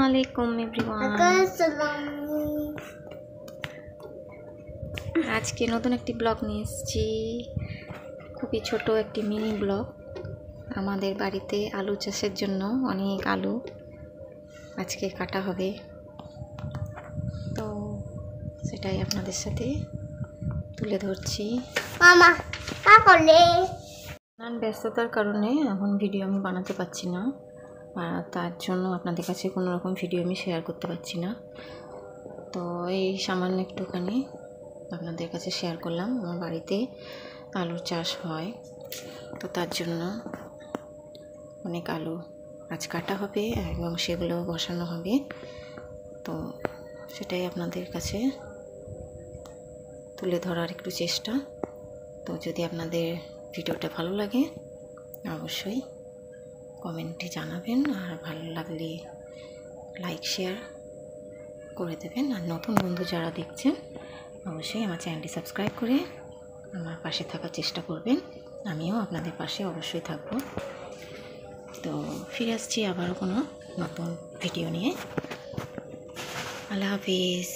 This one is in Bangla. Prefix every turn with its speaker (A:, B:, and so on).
A: আলাইকুম এভরিওয়ান। আজকে নতুন একটি ব্লগ নিয়ে এসেছি, খুবই ছোট একটি মিনি ব্লগ। আমাদের বাড়িতে আলু চাষের জন্য অনেক আলু আজকে কাটা হবে, তো সেটাই আপনাদের সাথে তুলে ধরছি। নানান ব্যস্ততার কারণে এখন ভিডিও আমি বানাতে পারছি না, আর তার জন্য আপনাদের কাছে কোনো রকম ভিডিও আমি শেয়ার করতে পারছি না। তো এই সামান্য একটুখানি আপনাদের কাছে শেয়ার করলাম। আমার বাড়িতে আলুর চাষ হয়, তো তার জন্য অনেক আলু আজ কাটা হবে এবং সেগুলো বসানো হবে, তো সেটাই আপনাদের কাছে তুলে ধরার একটু চেষ্টা। তো যদি আপনাদের ভিডিওটা ভালো লাগে অবশ্যই কমেন্টে জানাবেন, আর ভালো লাগলে লাইক শেয়ার করে দেবেন। আর নতুন বন্ধু যারা দেখছেন অবশ্যই আমার চ্যানেলটি সাবস্ক্রাইব করে আমার পাশে থাকার চেষ্টা করবেন। আমিও আপনাদের পাশে অবশ্যই থাকব। তো ফিরে আসছি আবারও কোনো নতুন ভিডিও নিয়ে। আল্লাহ হাফিজ।